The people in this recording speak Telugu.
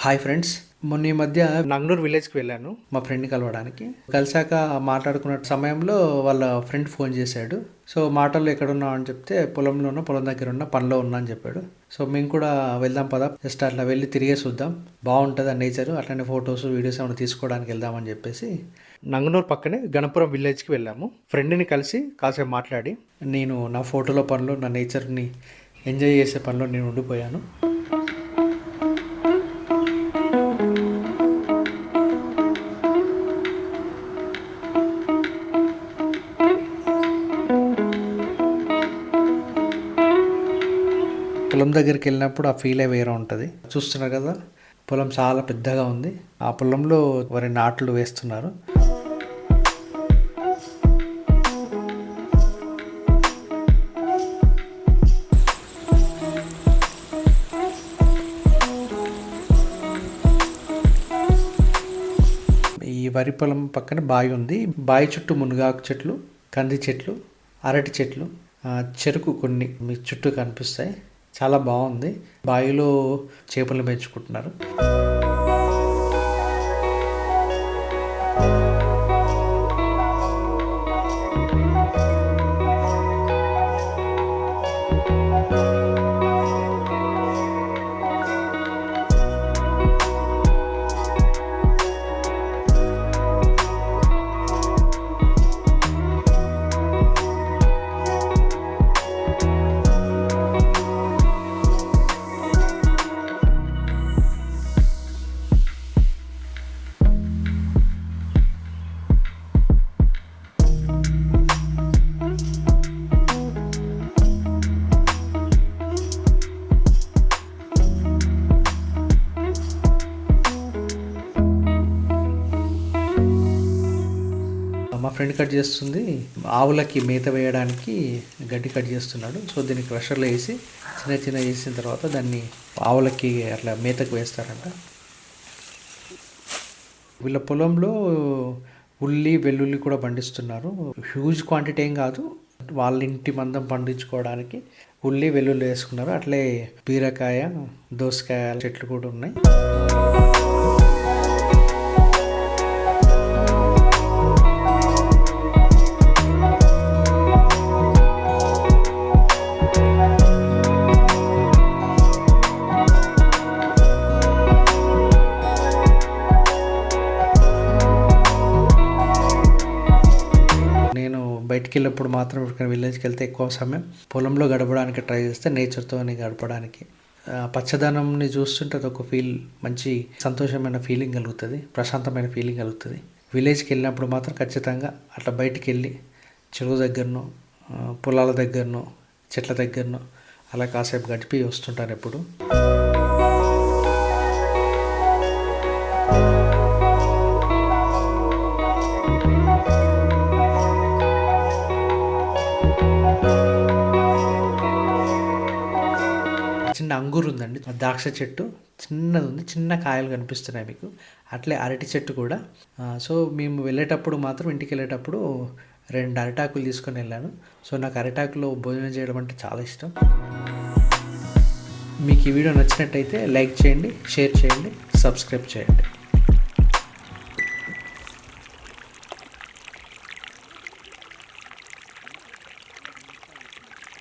హాయ్ ఫ్రెండ్స్, మొన్న ఈ మధ్య నంగనూరు విలేజ్కి వెళ్ళాను మా ఫ్రెండ్ని కలవడానికి. కలిసాక మాట్లాడుకున్న సమయంలో వాళ్ళ ఫ్రెండ్ ఫోన్ చేశాడు. సో మాటల్లో ఎక్కడున్నావు అని చెప్తే పొలం దగ్గర ఉన్న పనిలో ఉన్నా అని చెప్పాడు. సో మేము కూడా వెళ్దాం పదా, జస్ట్ అట్లా వెళ్ళి తిరిగేసి వద్దాం, బాగుంటుంది ఆ నేచర్, అట్లనే ఫొటోస్ వీడియోస్ ఏమైనా తీసుకోవడానికి వెళ్దామని చెప్పేసి నంగనూరు పక్కనే గణపురం విలేజ్కి వెళ్ళాము. ఫ్రెండ్ని కలిసి కాసేపు మాట్లాడి నేను నా ఫోటోల పనిలో, నా నేచర్ని ఎంజాయ్ చేసే పనిలో నేను ఉండిపోయాను. పొలం దగ్గరికి వెళ్ళినప్పుడు ఆ ఫీలే వేరే ఉంటుంది. చూస్తున్నారు కదా, పొలం చాలా పెద్దగా ఉంది. ఆ పొలంలో వరి నాట్లు వేస్తున్నారు. ఈ వరి పొలం పక్కన బావి ఉంది. బావి చుట్టూ మునగాకు చెట్లు, కంది చెట్లు, అరటి చెట్లు, చెరుకు కొన్ని మీ చుట్టూ కనిపిస్తాయి. చాలా బాగుంది. బావిలో చేపలు పెంచుకుంటున్నారు. మా ఫ్రెండ్ కట్ చేస్తుంది, ఆవులకి మేత వేయడానికి గడ్డి కట్ చేస్తున్నాడు. సో దీన్ని క్రషర్లో వేసి చిన్న వేసిన తర్వాత దాన్ని ఆవులకి అట్లా మేతకు వేస్తారంట. వీళ్ళ పొలంలో ఉల్లి వెల్లుల్లి కూడా పండిస్తున్నారు. హ్యూజ్ క్వాంటిటీ ఏం కాదు, వాళ్ళ ఇంటి మందం పండించుకోవడానికి ఉల్లి వెల్లుల్లి వేసుకున్నారు. అట్లే బీరకాయ, దోసకాయ చెట్లు కూడా ఉన్నాయి. బయటికి వెళ్ళినప్పుడు మాత్రం ఇక్కడ విలేజ్కి వెళ్తే ఎక్కువ సమయం పొలంలో గడపడానికి ట్రై చేస్తే, నేచర్తో గడపడానికి. పచ్చదనంని చూస్తుంటే అదొక మంచి సంతోషమైన ఫీలింగ్ కలుగుతుంది, ప్రశాంతమైన ఫీలింగ్ కలుగుతుంది. విలేజ్కి వెళ్ళినప్పుడు మాత్రం ఖచ్చితంగా అట్లా బయటికి వెళ్ళి చెరువు దగ్గరనో, పొలాల దగ్గరనో, చెట్ల దగ్గరనో అలా కాసేపు గడిపి వస్తుంటాను ఎప్పుడు. చిన్న అంగూరు ఉందండి, ద్రాక్ష చెట్టు చిన్నది ఉంది, చిన్న కాయలు కనిపిస్తున్నాయి మీకు. అట్లే అరటి చెట్టు కూడా. సో మేము వెళ్ళేటప్పుడు మాత్రం, ఇంటికి వెళ్ళేటప్పుడు 2 అరిటాకులు తీసుకొని వెళ్ళాను. సో నాకు అరిటాకులో భోజనం చేయడం అంటే చాలా ఇష్టం. మీకు ఈ వీడియో నచ్చినట్టయితే లైక్ చేయండి, షేర్ చేయండి, సబ్స్క్రైబ్ చేయండి.